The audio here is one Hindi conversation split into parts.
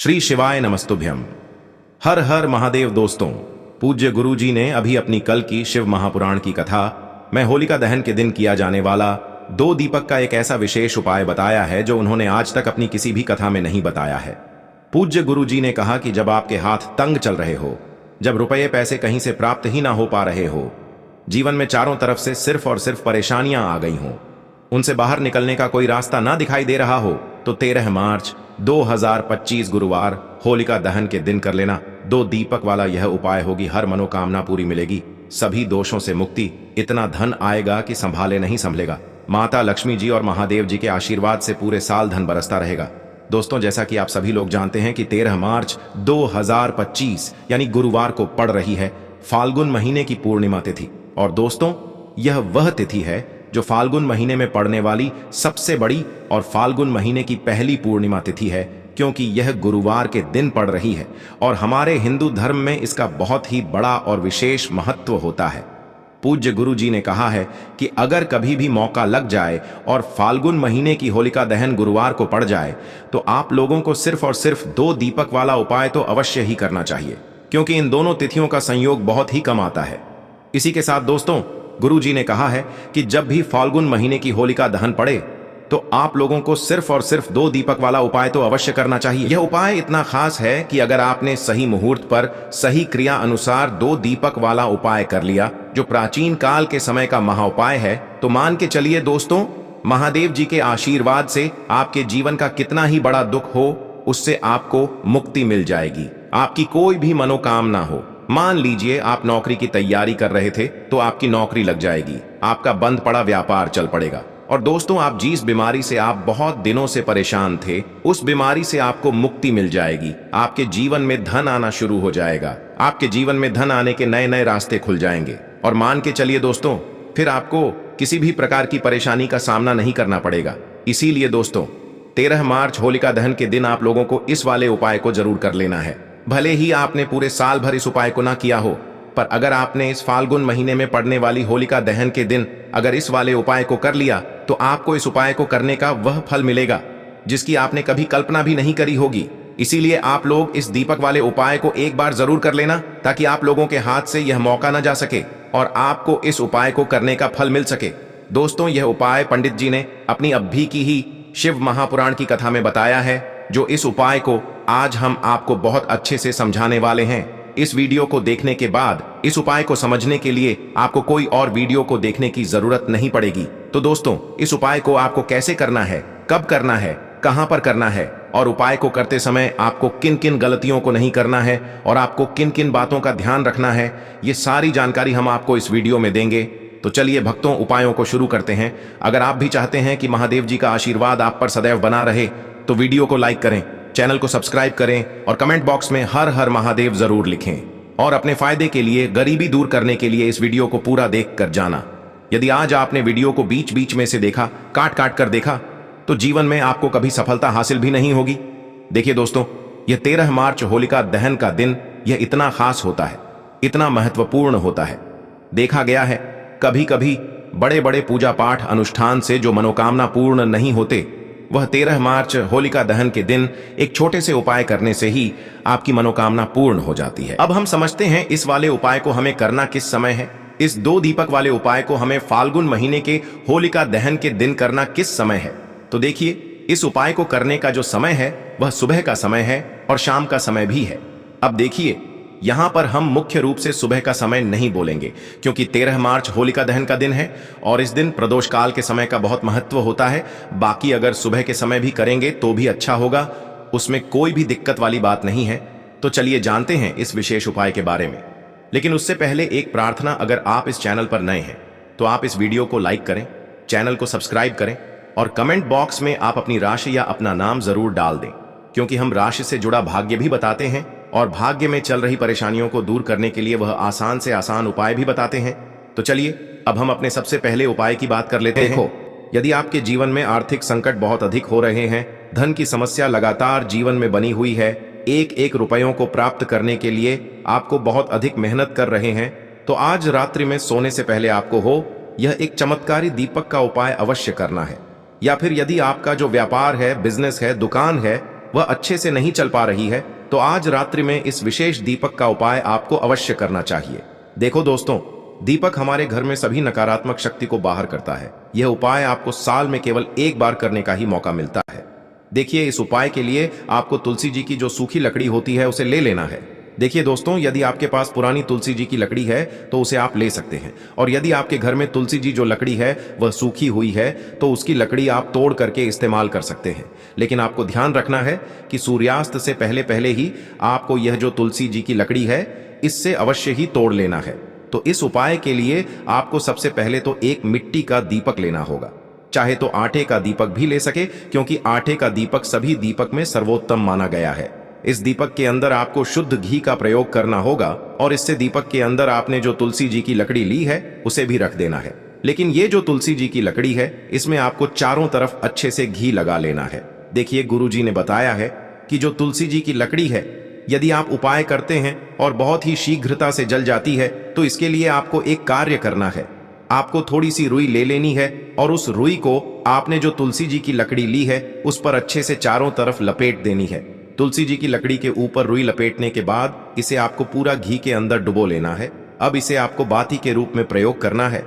श्री शिवाय नमस्तुभ्यम। हर हर महादेव। दोस्तों, पूज्य गुरु जी ने अभी अपनी कल की शिव महापुराण की कथा में होलिका दहन के दिन किया जाने वाला 2 दीपक का एक ऐसा विशेष उपाय बताया है जो उन्होंने आज तक अपनी किसी भी कथा में नहीं बताया है। पूज्य गुरु जी ने कहा कि जब आपके हाथ तंग चल रहे हो, जब रुपये पैसे कहीं से प्राप्त ही ना हो पा रहे हो, जीवन में चारों तरफ से सिर्फ और सिर्फ परेशानियां आ गई हों, उनसे बाहर निकलने का कोई रास्ता ना दिखाई दे रहा हो, तो 13 मार्च 2025 गुरुवार होलिका दहन के दिन कर लेना 2 दीपक वाला यह उपाय होगी। हर मनोकामना पूरी मिलेगी, सभी दोषों से मुक्ति, इतना धन आएगा कि संभाले नहीं संभलेगा। माता लक्ष्मी जी और महादेव जी के आशीर्वाद से पूरे साल धन बरसता रहेगा। दोस्तों, जैसा कि आप सभी लोग जानते हैं कि 13 मार्च 2025 यानी गुरुवार को पड़ रही है फाल्गुन महीने की पूर्णिमा तिथि। और दोस्तों, यह वह तिथि है जो फाल्गुन महीने में पड़ने वाली सबसे बड़ी और फाल्गुन महीने की पहली पूर्णिमा तिथि है, क्योंकि यह गुरुवार के दिन पड़ रही है और हमारे हिंदू धर्म में इसका बहुत ही बड़ा और विशेष महत्व होता है। पूज्य गुरु जी ने कहा है कि अगर कभी भी मौका लग जाए और फाल्गुन महीने की होलिका दहन गुरुवार को पड़ जाए, तो आप लोगों को सिर्फ और सिर्फ 2 दीपक वाला उपाय तो अवश्य ही करना चाहिए, क्योंकि इन दोनों तिथियों का संयोग बहुत ही कम आता है। इसी के साथ दोस्तों, गुरु जी ने कहा है कि जब भी फाल्गुन महीने की होलिका दहन पड़े तो आप लोगों को सिर्फ और सिर्फ 2 दीपक वाला उपाय तो अवश्य करना चाहिए। यह उपाय इतना खास है कि अगर आपने सही मुहूर्त पर सही क्रिया अनुसार 2 दीपक वाला उपाय कर लिया, जो प्राचीन काल के समय का महाउपाय है, तो मान के चलिए दोस्तों, महादेव जी के आशीर्वाद से आपके जीवन का कितना ही बड़ा दुख हो, उससे आपको मुक्ति मिल जाएगी। आपकी कोई भी मनोकामना हो, मान लीजिए आप नौकरी की तैयारी कर रहे थे तो आपकी नौकरी लग जाएगी, आपका बंद पड़ा व्यापार चल पड़ेगा। और दोस्तों, आप जिस बीमारी से आप बहुत दिनों से परेशान थे, उस बीमारी से आपको मुक्ति मिल जाएगी। आपके जीवन में धन आना शुरू हो जाएगा, आपके जीवन में धन आने के नए नए रास्ते खुल जाएंगे। और मान के चलिए दोस्तों, फिर आपको किसी भी प्रकार की परेशानी का सामना नहीं करना पड़ेगा। इसीलिए दोस्तों, 13 मार्च होलिका दहन के दिन आप लोगों को इस वाले उपाय को जरूर कर लेना है। भले ही आपने पूरे साल भर इस उपाय को ना किया हो, पर अगर आपने इस फाल्गुन महीने में पड़ने वाली होलिका दहन के दिन अगर इस वाले उपाय को कर लिया, तो आपको इस उपाय को करने का वह फल मिलेगा जिसकी आपने कभी कल्पना भी नहीं करी होगी। इसीलिए आप लोग इस दीपक वाले उपाय को एक बार जरूर कर लेना, ताकि आप लोगों के हाथ से यह मौका न जा सके और आपको इस उपाय को करने का फल मिल सके। दोस्तों, यह उपाय पंडित जी ने अपनी अभी की ही शिव महापुराण की कथा में बताया है, जो इस उपाय को आज हम आपको बहुत अच्छे से समझाने वाले हैं। इस वीडियो को देखने के बाद इस उपाय को समझने के लिए आपको कोई और वीडियो को देखने की जरूरत नहीं पड़ेगी। तो दोस्तों, इस उपाय को आपको कैसे करना है, कब करना है, कहां पर करना है और उपाय को करते समय आपको किन किन गलतियों को नहीं करना है और आपको किन किन बातों का ध्यान रखना है, ये सारी जानकारी हम आपको इस वीडियो में देंगे। तो चलिए भक्तों, उपायों को शुरू करते हैं। अगर आप भी चाहते हैं कि महादेव जी का आशीर्वाद आप पर सदैव बना रहे, तो वीडियो को लाइक करें, चैनल को सब्सक्राइब करें और कमेंट बॉक्स में हर हर महादेव जरूर लिखें। और अपने फायदे के लिए, गरीबी दूर करने के लिए इस वीडियो को पूरा देख कर जाना। यदि आज आपने वीडियो को बीच बीच में से देखा, काट काट कर देखा, तो जीवन में आपको कभी सफलता हासिल भी नहीं होगी। देखिए दोस्तों, यह 13 मार्च होलिका दहन का दिन यह इतना खास होता है, इतना महत्वपूर्ण होता है। देखा गया है कभी कभी बड़े बड़े पूजा पाठ अनुष्ठान से जो मनोकामना पूर्ण नहीं होते, वह 13 मार्च होलिका दहन के दिन एक छोटे से उपाय करने से ही आपकी मनोकामना पूर्ण हो जाती है। अब हम समझते हैं इस वाले उपाय को हमें करना किस समय है। इस 2 दीपक वाले उपाय को हमें फाल्गुन महीने के होलिका दहन के दिन करना किस समय है। तो देखिए, इस उपाय को करने का जो समय है वह सुबह का समय है और शाम का समय भी है। अब देखिए, यहां पर हम मुख्य रूप से सुबह का समय नहीं बोलेंगे, क्योंकि 13 मार्च होलिका दहन का दिन है और इस दिन प्रदोष काल के समय का बहुत महत्व होता है। बाकी अगर सुबह के समय भी करेंगे तो भी अच्छा होगा, उसमें कोई भी दिक्कत वाली बात नहीं है। तो चलिए जानते हैं इस विशेष उपाय के बारे में। लेकिन उससे पहले एक प्रार्थना, अगर आप इस चैनल पर नए हैं तो आप इस वीडियो को लाइक करें, चैनल को सब्सक्राइब करें और कमेंट बॉक्स में आप अपनी राशि या अपना नाम जरूर डाल दें, क्योंकि हम राशि से जुड़ा भाग्य भी बताते हैं और भाग्य में चल रही परेशानियों को दूर करने के लिए वह आसान से आसान उपाय भी बताते हैं। तो चलिए अब हम अपने सबसे पहले उपाय की बात कर लेते हैं। देखो, यदि आपके जीवन में आर्थिक संकट बहुत अधिक हो रहे हैं, धन की समस्या लगातार जीवन में बनी हुई है, एक एक रुपयों को प्राप्त करने के लिए आपको बहुत अधिक मेहनत कर रहे हैं, तो आज रात्रि में सोने से पहले आपको हो यह एक चमत्कारी दीपक का उपाय अवश्य करना है। या फिर यदि आपका जो व्यापार है, बिजनेस है, दुकान है, वह अच्छे से नहीं चल पा रही है, तो आज रात्रि में इस विशेष दीपक का उपाय आपको अवश्य करना चाहिए। देखो दोस्तों, दीपक हमारे घर में सभी नकारात्मक शक्ति को बाहर करता है। यह उपाय आपको साल में केवल एक बार करने का ही मौका मिलता है। देखिए, इस उपाय के लिए आपको तुलसी जी की जो सूखी लकड़ी होती है उसे ले लेना है। देखिए दोस्तों, यदि आपके पास पुरानी तुलसी जी की लकड़ी है तो उसे आप ले सकते हैं, और यदि आपके घर में तुलसी जी जो लकड़ी है वह सूखी हुई है तो उसकी लकड़ी आप तोड़ करके इस्तेमाल कर सकते हैं। लेकिन आपको ध्यान रखना है कि सूर्यास्त से पहले पहले ही आपको यह जो तुलसी जी की लकड़ी है इससे अवश्य ही तोड़ लेना है। तो इस उपाय के लिए आपको सबसे पहले तो एक मिट्टी का दीपक लेना होगा। चाहे तो आटे का दीपक भी ले सके, क्योंकि आटे का दीपक सभी दीपक में सर्वोत्तम माना गया है। इस दीपक के अंदर आपको शुद्ध घी का प्रयोग करना होगा, और इससे दीपक के अंदर आपने जो तुलसी जी की लकड़ी ली है उसे भी रख देना है। लेकिन ये जो तुलसी जी की लकड़ी है इसमें आपको चारों तरफ अच्छे से घी लगा लेना है। देखिए, गुरुजी ने बताया है कि जो तुलसी जी की लकड़ी है, यदि आप उपाय करते हैं और बहुत ही शीघ्रता से जल जाती है, तो इसके लिए आपको एक कार्य करना है। आपको थोड़ी सी रुई ले लेनी है, और उस रुई को आपने जो तुलसी जी की लकड़ी ली है उस पर अच्छे से चारों तरफ लपेट देनी है। तुलसी जी की लकड़ी के ऊपर रुई लपेटने के बाद इसे आपको पूरा घी के अंदर डुबो लेना है। अब इसे आपको बाती के रूप में प्रयोग करना है।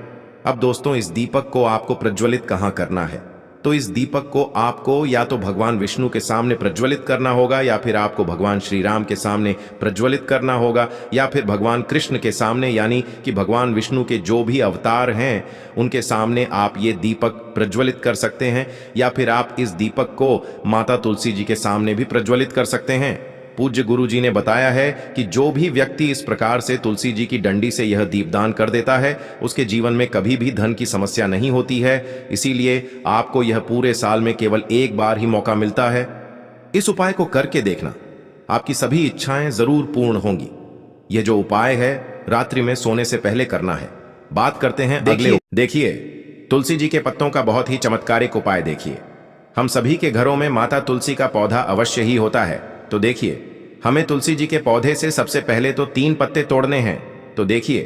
अब दोस्तों, इस दीपक को आपको प्रज्वलित कहाँ करना है? तो इस दीपक को आपको या तो भगवान विष्णु के सामने प्रज्वलित करना होगा, या फिर आपको भगवान श्री राम के सामने प्रज्वलित करना होगा, या फिर भगवान कृष्ण के सामने, यानी कि भगवान विष्णु के जो भी अवतार हैं उनके सामने आप ये दीपक प्रज्वलित कर सकते हैं, या फिर आप इस दीपक को माता तुलसी जी के सामने भी प्रज्वलित कर सकते हैं। पूज्य गुरु जी ने बताया है कि जो भी व्यक्ति इस प्रकार से तुलसी जी की डंडी से यह दीपदान कर देता है उसके जीवन में कभी भी धन की समस्या नहीं होती है। इसीलिए आपको यह पूरे साल में केवल एक बार ही मौका मिलता है। इस उपाय को करके देखना, आपकी सभी इच्छाएं जरूर पूर्ण होंगी। यह जो उपाय है रात्रि में सोने से पहले करना है। बात करते हैं अगले। देखिए, तुलसी जी के पत्तों का बहुत ही चमत्कारिक उपाय देखिए। हम सभी के घरों में माता तुलसी का पौधा अवश्य ही होता है। तो देखिए, हमें तुलसी जी के पौधे से सबसे पहले तो 3 पत्ते तोड़ने हैं। तो देखिए,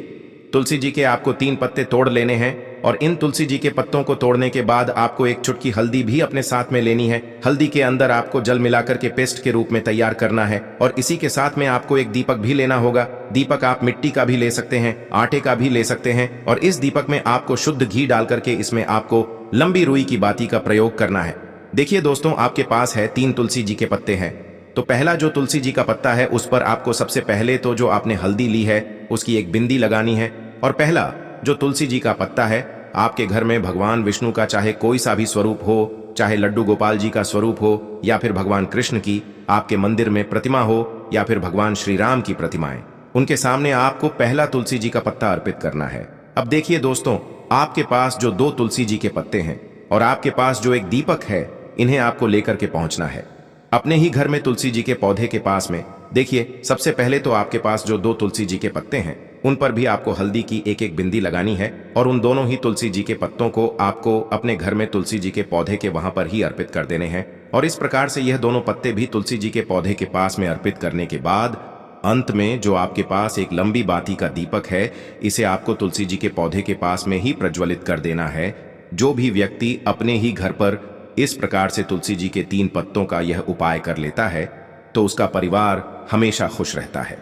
तुलसी जी के आपको 3 पत्ते तोड़ लेने हैं, और इन तुलसी जी के पत्तों को तोड़ने के बाद आपको एक चुटकी हल्दी भी अपने साथ में लेनी है। हल्दी के अंदर आपको जल मिलाकर के पेस्ट के रूप में तैयार करना है, और इसी के साथ में आपको एक दीपक भी लेना होगा। दीपक आप मिट्टी का भी ले सकते हैं, आटे का भी ले सकते हैं, और इस दीपक में आपको शुद्ध घी डाल करके इसमें आपको लंबी रुई की बाती का प्रयोग करना है। देखिए दोस्तों, आपके पास है 3 तुलसी जी के पत्ते हैं। तो पहला जो तुलसी जी का पत्ता है उस पर आपको सबसे पहले तो जो आपने हल्दी ली है उसकी एक बिंदी लगानी है। और पहला जो तुलसी जी का पत्ता है, आपके घर में भगवान विष्णु का चाहे कोई सा भी स्वरूप हो, चाहे लड्डू गोपाल जी का स्वरूप हो, या फिर भगवान कृष्ण की आपके मंदिर में प्रतिमा हो, या फिर भगवान श्री राम की प्रतिमाएं, उनके सामने आपको पहला तुलसी जी का पत्ता अर्पित करना है। अब देखिए दोस्तों, आपके पास जो 2 तुलसी जी के पत्ते हैं और आपके पास जो एक दीपक है, इन्हें आपको लेकर के पहुंचना है अपने ही घर में तुलसी जी के पौधे के पास में। देखिए, सबसे पहले तो आपके पास जो 2 तुलसी जी के पत्ते हैं उन पर भी आपको हल्दी की एक एक बिंदी लगानी है, और उन दोनों ही तुलसी जी के पत्तों को आपको अपने घर में तुलसी जी के पौधे के वहां पर ही अर्पित कर देने हैं। और इस प्रकार से यह दोनों पत्ते भी तुलसी जी के पौधे के पास में अर्पित करने के बाद अंत में जो आपके पास एक लंबी बाती का दीपक है, इसे आपको तुलसी जी के पौधे के पास में ही प्रज्वलित कर देना है। जो भी व्यक्ति अपने ही घर पर इस प्रकार से तुलसी जी के 3 पत्तों का यह उपाय कर लेता है तो उसका परिवार हमेशा खुश रहता है।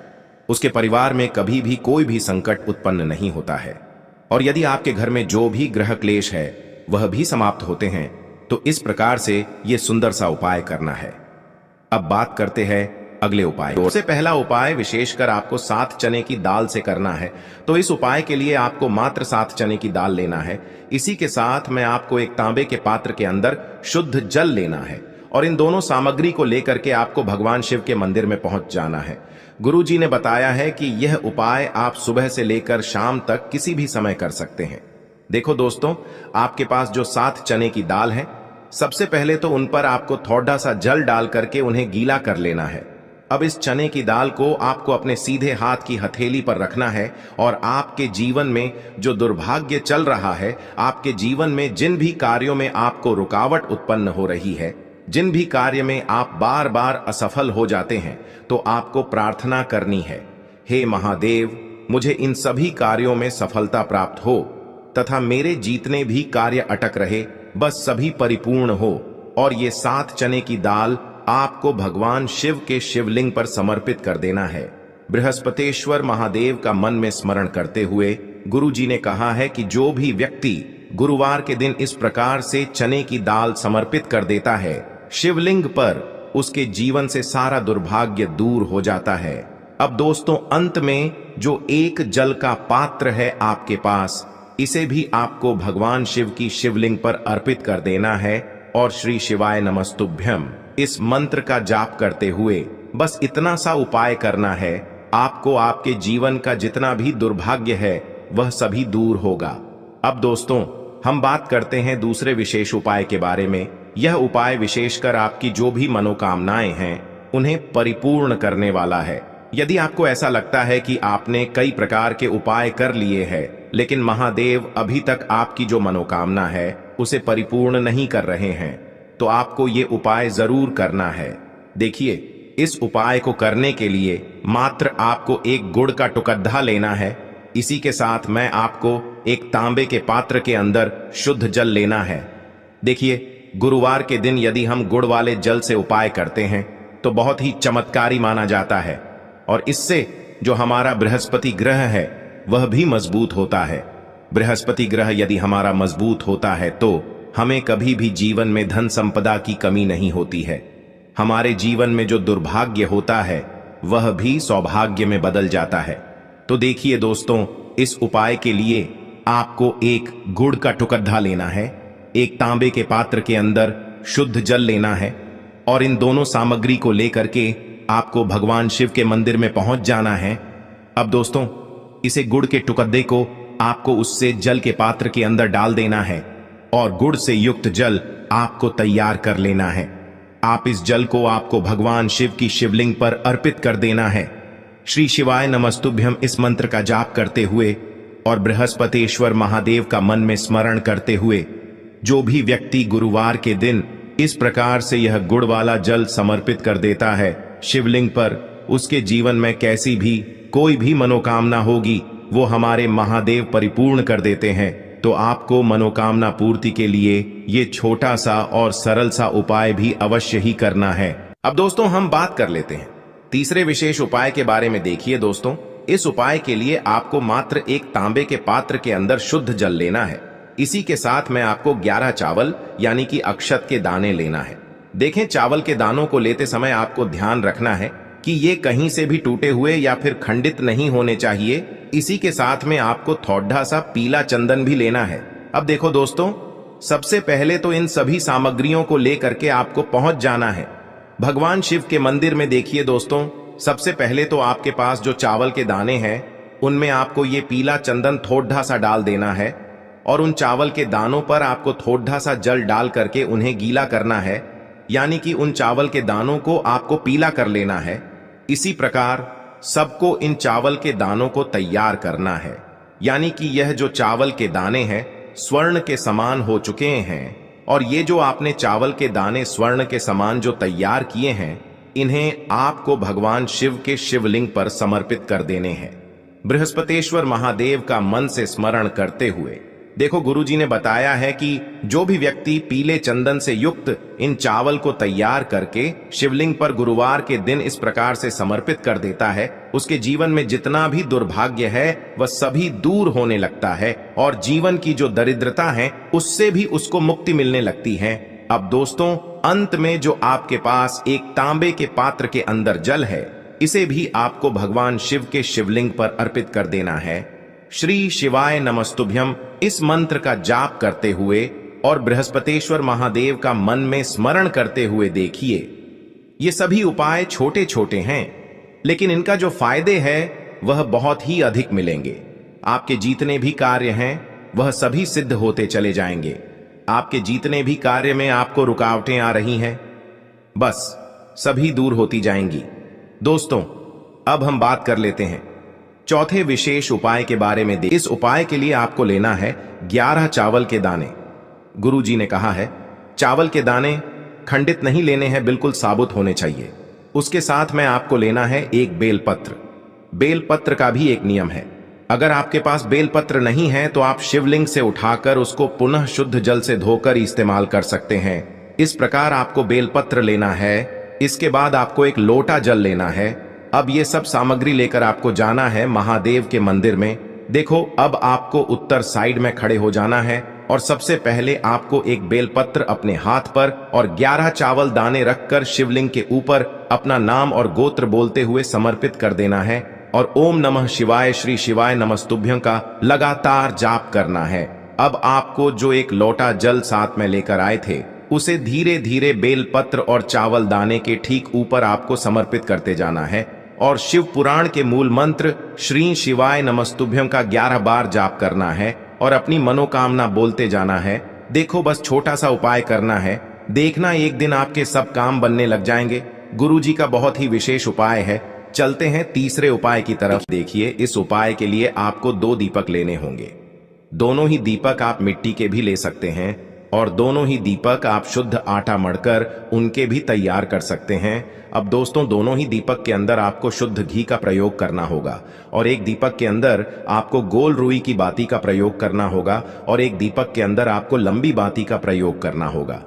उसके परिवार में कभी भी कोई भी संकट उत्पन्न नहीं होता है, और यदि आपके घर में जो भी ग्रह क्लेश है वह भी समाप्त होते हैं। तो इस प्रकार से यह सुंदर सा उपाय करना है। अब बात करते हैं अगले उपाय। सबसे पहला उपाय विशेषकर आपको 7 चने की दाल से करना है। तो इस उपाय के लिए आपको मात्र 7 चने की दाल लेना है। इसी के साथ में आपको एक तांबे के पात्र के अंदर शुद्ध जल लेना है, और इन दोनों सामग्री को लेकर के आपको भगवान शिव के मंदिर में पहुंच जाना है। गुरु जी ने बताया है कि यह उपाय आप सुबह से लेकर शाम तक किसी भी समय कर सकते हैं। देखो दोस्तों, आपके पास जो 7 चने की दाल है, सबसे पहले तो उन पर आपको थोड़ा सा जल डाल करके उन्हें गीला कर लेना है। अब इस चने की दाल को आपको अपने सीधे हाथ की हथेली पर रखना है, और आपके जीवन में जो दुर्भाग्य चल रहा है, आपके जीवन में जिन भी कार्यों में आपको रुकावट उत्पन्न हो रही है, जिन भी कार्य में आप बार बार असफल हो जाते हैं, तो आपको प्रार्थना करनी है, हे महादेव, मुझे इन सभी कार्यों में सफलता प्राप्त हो, तथा मेरे जीतने भी कार्य अटक रहे, बस सभी परिपूर्ण हो, और ये 7 चने की दाल आपको भगवान शिव के शिवलिंग पर समर्पित कर देना है। बृहस्पतेश्वर महादेव का मन में स्मरण करते हुए गुरुजी ने कहा है कि जो भी व्यक्ति गुरुवार के दिन इस प्रकार से चने की दाल समर्पित कर देता है शिवलिंग पर, उसके जीवन से सारा दुर्भाग्य दूर हो जाता है। अब दोस्तों, अंत में जो एक जल का पात्र है आपके पास, इसे भी आपको भगवान शिव की शिवलिंग पर अर्पित कर देना है और श्री शिवाय नमस्तुभ्यम इस मंत्र का जाप करते हुए बस इतना सा उपाय करना है। आपको आपके जीवन का जितना भी दुर्भाग्य है वह सभी दूर होगा। अब दोस्तों, हम बात करते हैं दूसरे विशेष उपाय के बारे में। यह उपाय विशेषकर आपकी जो भी मनोकामनाएं हैं उन्हें परिपूर्ण करने वाला है। यदि आपको ऐसा लगता है कि आपने कई प्रकार के उपाय कर लिए हैं लेकिन महादेव अभी तक आपकी जो मनोकामना है उसे परिपूर्ण नहीं कर रहे हैं, तो आपको ये उपाय जरूर करना है। देखिए, इस उपाय को करने के लिए मात्र आपको एक गुड़ का टुकड़ा लेना है। इसी के साथ मैं आपको एक तांबे के पात्र के अंदर शुद्ध जल लेना है। देखिए, गुरुवार के दिन यदि हम गुड़ वाले जल से उपाय करते हैं तो बहुत ही चमत्कारी माना जाता है और इससे जो हमारा बृहस्पति ग्रह है वह भी मजबूत होता है। बृहस्पति ग्रह यदि हमारा मजबूत होता है तो हमें कभी भी जीवन में धन संपदा की कमी नहीं होती है। हमारे जीवन में जो दुर्भाग्य होता है वह भी सौभाग्य में बदल जाता है। तो देखिए दोस्तों, इस उपाय के लिए आपको एक गुड़ का टुकड़ा लेना है, एक तांबे के पात्र के अंदर शुद्ध जल लेना है और इन दोनों सामग्री को लेकर के आपको भगवान शिव के मंदिर में पहुंच जाना है। अब दोस्तों, इसे गुड़ के टुकड़े को आपको उससे जल के पात्र के अंदर डाल देना है और गुड़ से युक्त जल आपको तैयार कर लेना है। आप इस जल को आपको भगवान शिव की शिवलिंग पर अर्पित कर देना है। श्री शिवाय नमस्तुभ्यम इस मंत्र का जाप करते हुए और बृहस्पतेश्वर महादेव का मन में स्मरण करते हुए जो भी व्यक्ति गुरुवार के दिन इस प्रकार से यह गुड़ वाला जल समर्पित कर देता है शिवलिंग पर, उसके जीवन में कैसी भी कोई भी मनोकामना होगी वो हमारे महादेव परिपूर्ण कर देते हैं। तो आपको मनोकामना पूर्ति के लिए ये छोटा सा और सरल सा उपाय भी अवश्य ही करना है। अब दोस्तों, हम बात कर लेते हैं तीसरे विशेष उपाय के बारे में। देखिए दोस्तों, इस उपाय के लिए आपको मात्र एक तांबे के पात्र के अंदर शुद्ध जल लेना है। इसी के साथ में आपको 11 चावल यानी कि अक्षत के दाने लेना है। देखें, चावल के दानों को लेते समय आपको ध्यान रखना है कि ये कहीं से भी टूटे हुए या फिर खंडित नहीं होने चाहिए। इसी के साथ में आपको थोड़ा सा पीला चंदन भी लेना है। अब देखो दोस्तों, सबसे पहले तो इन सभी सामग्रियों को लेकर के आपको पहुंच जाना है भगवान शिव के मंदिर में। देखिए दोस्तों, सबसे पहले तो आपके पास जो चावल के दाने हैं उनमें आपको ये पीला चंदन थोड़ा सा डाल देना है और उन चावल के दानों पर आपको थोड़ा सा जल डाल करके उन्हें गीला करना है, यानी कि उन चावल के दानों को आपको पीला कर लेना है। इसी प्रकार सबको इन चावल के दानों को तैयार करना है, यानी कि यह जो चावल के दाने हैं स्वर्ण के समान हो चुके हैं और ये जो आपने चावल के दाने स्वर्ण के समान जो तैयार किए हैं इन्हें आपको भगवान शिव के शिवलिंग पर समर्पित कर देने हैं। बृहस्पतेश्वर महादेव का मन से स्मरण करते हुए देखो, गुरुजी ने बताया है कि जो भी व्यक्ति पीले चंदन से युक्त इन चावल को तैयार करके शिवलिंग पर गुरुवार के दिन इस प्रकार से समर्पित कर देता है उसके जीवन में जितना भी दुर्भाग्य है वह सभी दूर होने लगता है और जीवन की जो दरिद्रता है उससे भी उसको मुक्ति मिलने लगती है। अब दोस्तों, अंत में जो आपके पास एक तांबे के पात्र के अंदर जल है इसे भी आपको भगवान शिव के शिवलिंग पर अर्पित कर देना है। श्री शिवाय नमस्तुभ्यम इस मंत्र का जाप करते हुए और बृहस्पतेश्वर महादेव का मन में स्मरण करते हुए देखिए, ये सभी उपाय छोटे छोटे हैं लेकिन इनका जो फायदे हैं वह बहुत ही अधिक मिलेंगे। आपके जितने भी कार्य हैं वह सभी सिद्ध होते चले जाएंगे। आपके जितने भी कार्य में आपको रुकावटें आ रही हैं बस सभी दूर होती जाएंगी। दोस्तों, अब हम बात कर लेते हैं चौथे विशेष उपाय के बारे में। इस उपाय के लिए आपको लेना है 11 चावल के दाने। गुरुजी ने कहा है चावल के दाने खंडित नहीं लेने हैं, बिल्कुल साबुत होने चाहिए। उसके साथ में आपको लेना है एक बेलपत्र। बेलपत्र का भी एक नियम है, अगर आपके पास बेलपत्र नहीं है तो आप शिवलिंग से उठाकर उसको पुनः शुद्ध जल से धोकर इस्तेमाल कर सकते हैं। इस प्रकार आपको बेलपत्र लेना है इसके बाद आपको एक लोटा जल लेना है। अब ये सब सामग्री लेकर आपको जाना है महादेव के मंदिर में। देखो, अब आपको उत्तर साइड में खड़े हो जाना है और सबसे पहले आपको एक बेलपत्र अपने हाथ पर और 11 चावल दाने रखकर शिवलिंग के ऊपर अपना नाम और गोत्र बोलते हुए समर्पित कर देना है और ओम नमः शिवाय श्री शिवाय नमस्तुभ्यं का लगातार जाप करना है। अब आपको जो एक लोटा जल साथ में लेकर आए थे उसे धीरे धीरे बेलपत्र और चावल दाने के ठीक ऊपर आपको समर्पित करते जाना है और शिव पुराण के मूल मंत्र श्री शिवाय नमस्तुभ्यं का 11 बार जाप करना है और अपनी मनोकामना बोलते जाना है। देखो, बस छोटा सा उपाय करना है, देखना एक दिन आपके सब काम बनने लग जाएंगे। गुरुजी का बहुत ही विशेष उपाय है। चलते हैं तीसरे उपाय की तरफ। देखिए, इस उपाय के लिए आपको 2 दीपक लेने होंगे। दोनों ही दीपक आप मिट्टी के भी ले सकते हैं और दोनों ही दीपक आप शुद्ध आटा मढ़कर उनके भी तैयार कर सकते हैं। अब दोस्तों, दोनों ही दीपक के अंदर आपको शुद्ध घी का प्रयोग करना होगा और एक दीपक के अंदर आपको गोल रुई की बाती का प्रयोग करना होगा और एक दीपक के अंदर आपको लंबी बाती का प्रयोग करना होगा।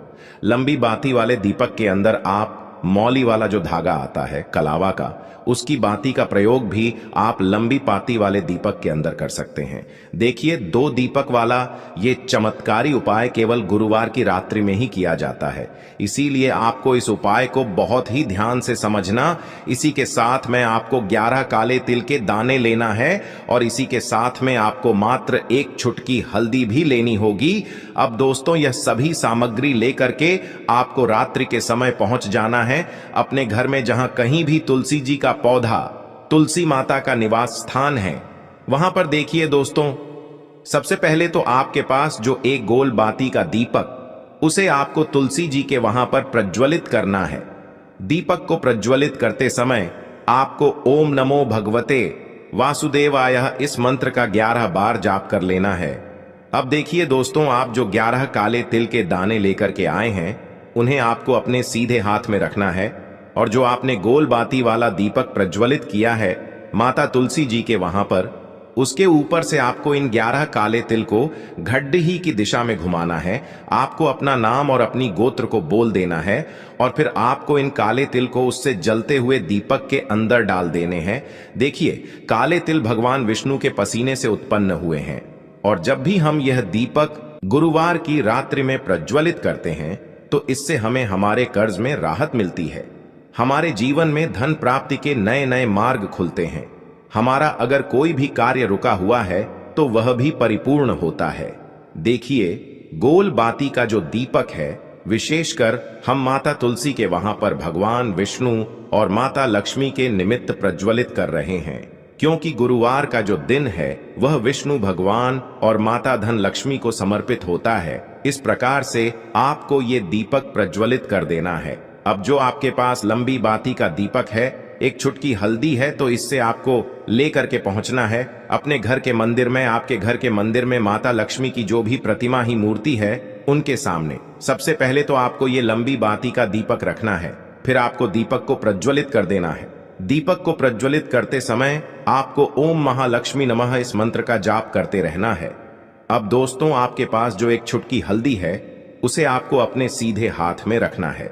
लंबी बाती वाले दीपक के अंदर आप मौली वाला जो धागा आता है कलावा का, उसकी बाती का प्रयोग भी आप लंबी पाती वाले दीपक के अंदर कर सकते हैं। देखिए, 2 दीपक वाला ये चमत्कारी उपाय केवल गुरुवार की रात्रि में ही किया जाता है, इसीलिए आपको इस उपाय को बहुत ही ध्यान से समझना। इसी के साथ में आपको 11 काले तिल के दाने लेना है और इसी के साथ में आपको मात्र 1 चुटकी हल्दी भी लेनी होगी। अब दोस्तों, यह सभी सामग्री लेकर के आपको रात्रि के समय पहुंच जाना है अपने घर में, जहां कहीं भी तुलसी जी का पौधा, तुलसी माता का निवास स्थान है, वहां पर देखिए दोस्तों, सबसे पहले तो आपके पास जो एक गोल बाती का दीपक, उसे आपको तुलसी जी के वहां पर प्रज्वलित करना है। दीपक को प्रज्वलित करते समय आपको ओम नमो भगवते वासुदेवाय इस मंत्र का 11 बार जाप कर लेना है। अब देखिए दोस्तों, आप जो 11 काले तिल के दाने लेकर के आए हैं उन्हें आपको अपने सीधे हाथ में रखना है और जो आपने गोल बाती वाला दीपक प्रज्वलित किया है माता तुलसी जी के वहां पर, उसके ऊपर से आपको इन 11 काले तिल को घड्डी की दिशा में घुमाना है। आपको अपना नाम और अपनी गोत्र को बोल देना है और फिर आपको इन काले तिल को उससे जलते हुए दीपक के अंदर डाल देने हैं। देखिए, काले तिल भगवान विष्णु के पसीने से उत्पन्न हुए हैं और जब भी हम यह दीपक गुरुवार की रात्रि में प्रज्वलित करते हैं तो इससे हमें हमारे कर्ज में राहत मिलती है, हमारे जीवन में धन प्राप्ति के नए नए मार्ग खुलते हैं, हमारा अगर कोई भी कार्य रुका हुआ है तो वह भी परिपूर्ण होता है। देखिए, गोल बाती का जो दीपक है, विशेषकर हम माता तुलसी के वहां पर भगवान विष्णु और माता लक्ष्मी के निमित्त प्रज्वलित कर रहे हैं, क्योंकि गुरुवार का जो दिन है वह विष्णु भगवान और माता धन लक्ष्मी को समर्पित होता है। इस प्रकार से आपको ये दीपक प्रज्वलित कर देना है। अब जो आपके पास लंबी बाती का दीपक है, 1 चुटकी हल्दी है, तो इससे आपको लेकर के पहुंचना है अपने घर के मंदिर में। आपके घर के मंदिर में माता लक्ष्मी की जो भी प्रतिमा ही मूर्ति है उनके सामने सबसे पहले तो आपको ये लंबी बाती का दीपक रखना है, फिर आपको दीपक को प्रज्वलित कर देना है। दीपक को प्रज्वलित करते समय आपको ओम महालक्ष्मी नमः इस मंत्र का जाप करते रहना है। अब दोस्तों, आपके पास जो 1 चुटकी हल्दी है उसे आपको अपने सीधे हाथ में रखना है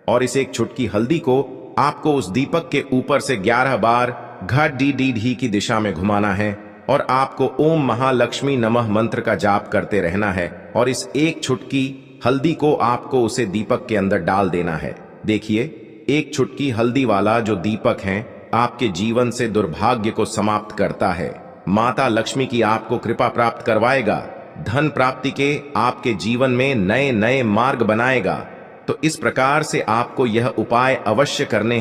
और इस 1 चुटकी हल्दी को आपको उस दीपक के ऊपर से 11 बार घड़ी की दिशा में घुमाना है और आपको ओम महालक्ष्मी नमः मंत्र का जाप करते रहना है और इस 1 चुटकी हल्दी को आपको उसे दीपक के अंदर डाल देना है। देखिए, 1 चुटकी हल्दी वाला जो दीपक है आपके जीवन से दुर्भाग्य को समाप्त करता है, माता लक्ष्मी की आपको कृपा प्राप्त करवाएगा, धन प्राप्ति के आपके जीवन में नए नए मार्ग बनाएगा। तो इस प्रकार से आपको यह उपाय अवश्य करने